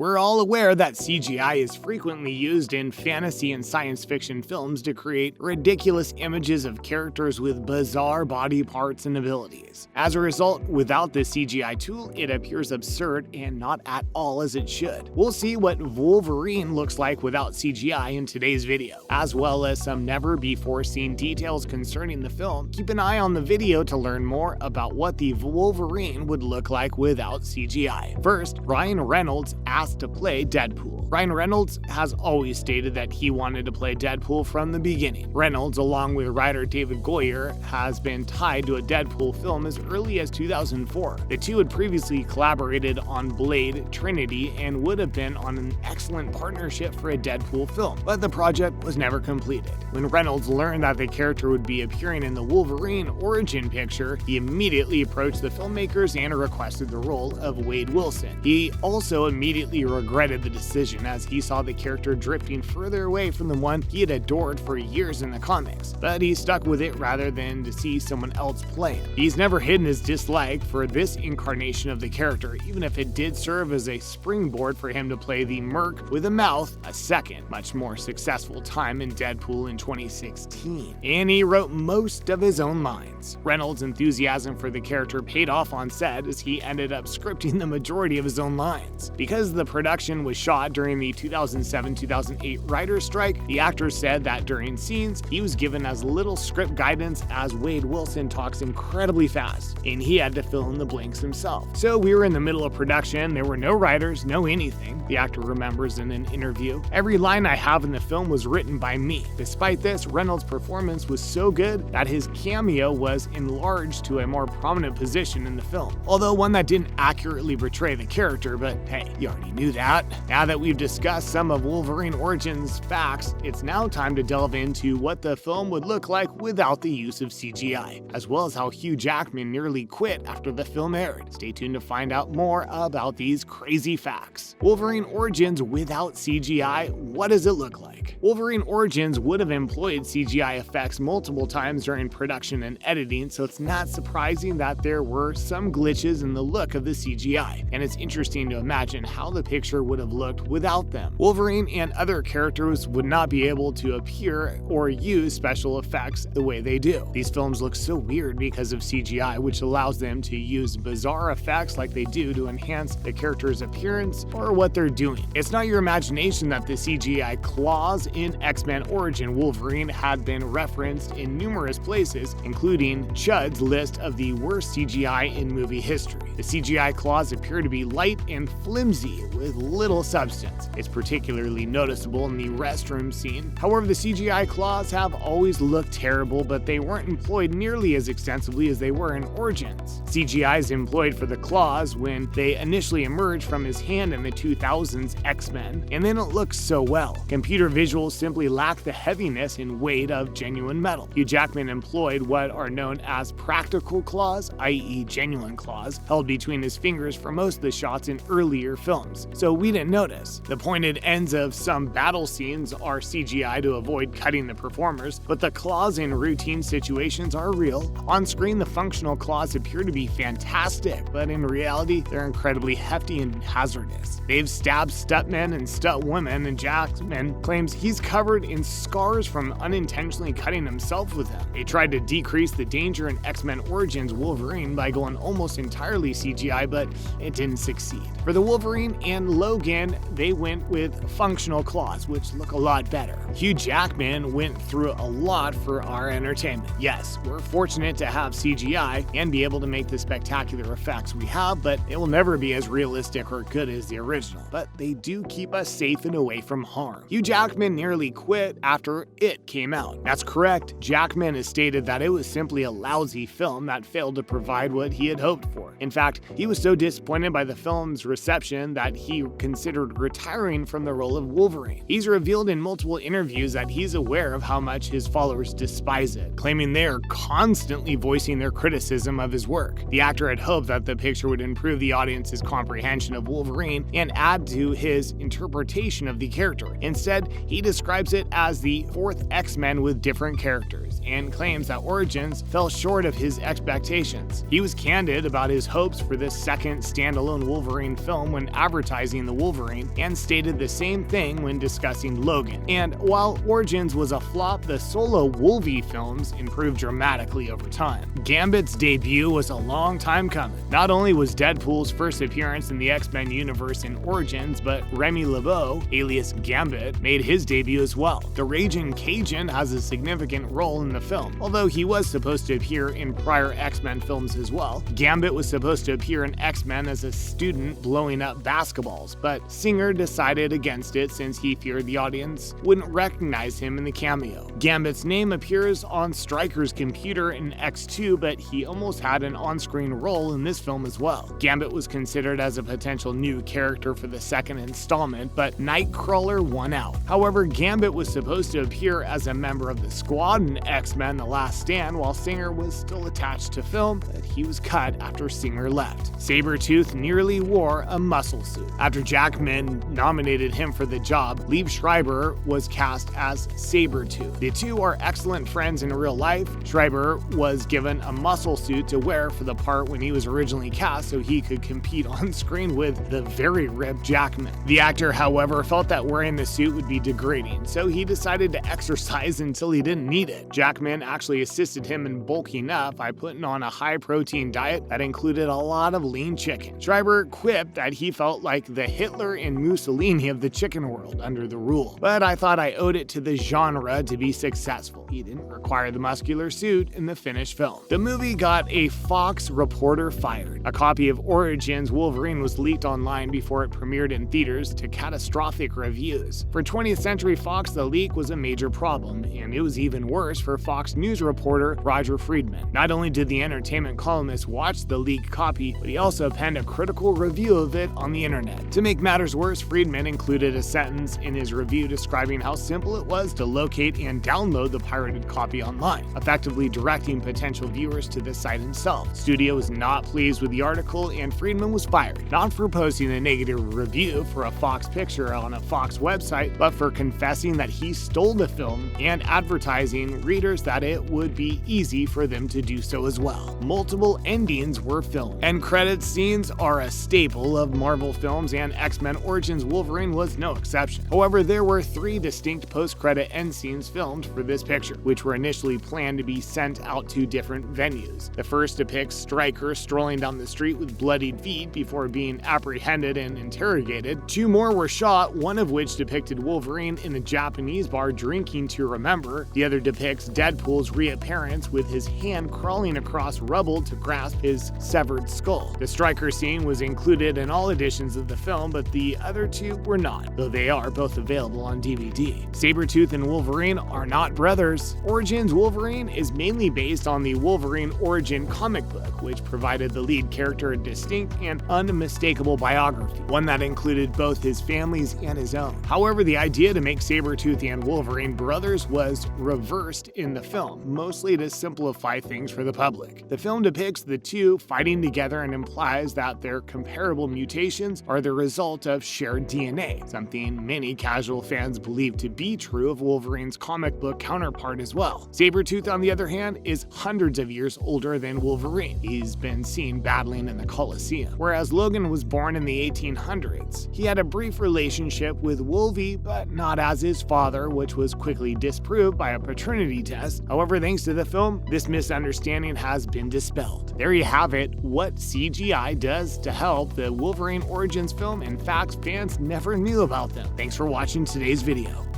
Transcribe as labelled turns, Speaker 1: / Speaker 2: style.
Speaker 1: We're all aware that CGI is frequently used in fantasy and science fiction films to create ridiculous images of characters with bizarre body parts and abilities. As a result, without this CGI tool, it appears absurd and not at all as it should. We'll see what Wolverine looks like without CGI in today's video, as well as some never-before-seen details concerning the film. Keep an eye on the video to learn more about what the Wolverine would look like without CGI. First, Ryan Reynolds asked to play Deadpool. Ryan Reynolds has always stated that he wanted to play Deadpool from the beginning. Reynolds, along with writer David Goyer, has been tied to a Deadpool film as early as 2004. The two had previously collaborated on Blade Trinity and would have been on an excellent partnership for a Deadpool film, but the project was never completed. When Reynolds learned that the character would be appearing in the Wolverine Origin picture, he immediately approached the filmmakers and requested the role of Wade Wilson. He also immediately regretted the decision as he saw the character drifting further away from the one he had adored for years in the comics, but he stuck with it rather than to see someone else play him. He's never hidden his dislike for this incarnation of the character, even if it did serve as a springboard for him to play the Merc with a mouth a second, much more successful time in Deadpool in 2016. And he wrote most of his own lines. Reynolds' enthusiasm for the character paid off on set as he ended up scripting the majority of his own lines. Because the production was shot during the 2007-2008 writer's strike, the actor said that during scenes, he was given as little script guidance as Wade Wilson talks incredibly fast, and he had to fill in the blanks himself. So we were in the middle of production, there were no writers, no anything, the actor remembers in an interview. Every line I have in the film was written by me. Despite this, Reynolds' performance was so good that his cameo was enlarged to a more prominent position in the film, although one that didn't accurately portray the character, but hey, you already knew that. Now that we've discussed some of Wolverine Origins facts, it's now time to delve into what the film would look like without the use of CGI, as well as how Hugh Jackman nearly quit after the film aired. Stay tuned to find out more about these crazy facts. Wolverine Origins without CGI, what does it look like? Wolverine Origins would have employed CGI effects multiple times during production and editing, so it's not surprising that there were some glitches in the look of the CGI, and it's interesting to imagine how the picture would have looked without them. Wolverine and other characters would not be able to appear or use special effects the way they do. These films look so weird because of CGI, which allows them to use bizarre effects like they do to enhance the character's appearance or what they're doing. It's not your imagination that the CGI claws in X-Men Origin Wolverine had been referenced in numerous places, including Chud's list of the worst CGI in movie history. The CGI claws appear to be light and flimsy with little substance. It's particularly noticeable in the restroom scene. However, the CGI claws have always looked terrible, but they weren't employed nearly as extensively as they were in Origins. CGI is employed for the claws when they initially emerged from his hand in the 2000s X-Men, and they don't look so well. Computer visuals simply lack the heaviness and weight of genuine metal. Hugh Jackman employed what are known as practical claws, i.e. genuine claws, held between his fingers for most of the shots in earlier films, so we didn't notice. The pointed ends of some battle scenes are CGI to avoid cutting the performers, but the claws in routine situations are real. On screen, the functional claws appear to be fantastic, but in reality, they're incredibly hefty and hazardous. They've stabbed stuntmen and stuntwomen, and Jackman claims he's covered in scars from unintentionally cutting himself with them. They tried to decrease the danger in X-Men Origins Wolverine by going almost entirely CGI, but it didn't succeed. For the Wolverine and Logan, they went with functional claws, which look a lot better. Hugh Jackman went through a lot for our entertainment. Yes, we're fortunate to have CGI and be able to make the spectacular effects we have, but it will never be as realistic or good as the original. But they do keep us safe and away from harm. Hugh Jackman nearly quit after It came out. That's correct. Jackman has stated that it was simply a lousy film that failed to provide what he had hoped for. In fact, he was so disappointed by the film's reception that he considered retiring from the role of Wolverine. He's revealed in multiple interviews that he's aware of how much his followers despise it, claiming they are constantly voicing their criticism of his work. The actor had hoped that the picture would improve the audience's comprehension of Wolverine and add to his interpretation of the character. Instead, he describes it as the fourth X-Men with different characters, and claims that Origins fell short of his expectations. He was candid about his hopes for this second standalone Wolverine film when advertising advertising the Wolverine, and stated the same thing when discussing Logan. And while Origins was a flop, the solo Wolvie films improved dramatically over time. Gambit's debut was a long time coming. Not only was Deadpool's first appearance in the X-Men universe in Origins, but Remy LeBeau, alias Gambit, made his debut as well. The Raging Cajun has a significant role in the film, although he was supposed to appear in prior X-Men films as well. Gambit was supposed to appear in X-Men as a student blowing up basketballs, but Singer decided against it since he feared the audience wouldn't recognize him in the cameo. Gambit's name appears on Stryker's computer in X2, but he almost had an on-screen role in this film as well. Gambit was considered as a potential new character for the second installment, but Nightcrawler won out. However, Gambit was supposed to appear as a member of the Squad in X-Men The Last Stand while Singer was still attached to film, but he was cut after Singer left. Sabretooth nearly wore a muscle suit. After Jackman nominated him for the job, Liev Schreiber was cast as Sabretooth. The two are excellent friends in real life. Schreiber was given a muscle suit to wear for the part when he was originally cast so he could compete on screen with the very ripped Jackman. The actor, however, felt that wearing the suit would be degrading, so he decided to exercise until he didn't need it. Jackman actually assisted him in bulking up by putting on a high-protein diet that included a lot of lean chicken. Schreiber quipped that he felt like the Hitler and Mussolini of the chicken world under the rule, but I thought I owed it to the genre to be successful. He didn't require the muscular suit in the finished film. The movie got a Fox reporter fired. A copy of Origins Wolverine was leaked online before it premiered in theaters to catastrophic reviews. For 20th Century Fox, the leak was a major problem, and it was even worse for Fox News reporter Roger Friedman. Not only did the entertainment columnist watch the leaked copy, but he also penned a critical review of it on the internet. To make matters worse, Friedman included a sentence in his review describing how simple it was to locate and download the pirated copy online, effectively directing potential viewers to the site himself. Studio was not pleased with the article, and Friedman was fired, not for posting a negative review for a Fox picture on a Fox website, but for confessing that he stole the film and advertising readers that it would be easy for them to do so as well. Multiple endings were filmed. End credits scenes are a staple of Marvel films, and X-Men Origins Wolverine was no exception. However, there were 3 distinct post-credit end scenes filmed for this picture, which were initially planned to be sent out to different venues. The first depicts Stryker strolling down the street with bloodied feet before being apprehended and interrogated. 2 more were shot, one of which depicted Wolverine in a Japanese bar drinking to remember. The other depicts Deadpool's reappearance with his hand crawling across rubble to grasp his severed skull. The Stryker scene was included in all editions of the film, but the other 2 were not, though they are both available on DVD. Sabretooth and Wolverine are not brothers. Origins Wolverine is mainly based on the Wolverine Origin comic book, which provided the lead character a distinct and unmistakable biography, one that included both his family's and his own. However, the idea to make Sabretooth and Wolverine brothers was reversed in the film, mostly to simplify things for the public. The film depicts the two fighting together and implies that their comparable mutations are the result of shared DNA, something many casual fans believe to be true of Wolverine's comic book counterpart as well. Sabretooth, on the other hand, is hundreds of years older than Wolverine. He's been seen battling in the Colosseum, whereas Logan was born in the 1800s. He had a brief relationship with Wolvie, but not as his father, which was quickly disproved by a paternity test. However, thanks to the film, this misunderstanding has been dispelled. There you have it, what CGI does to help the Wolverine Origins film and facts fans never knew about them. Thanks for watching today's video.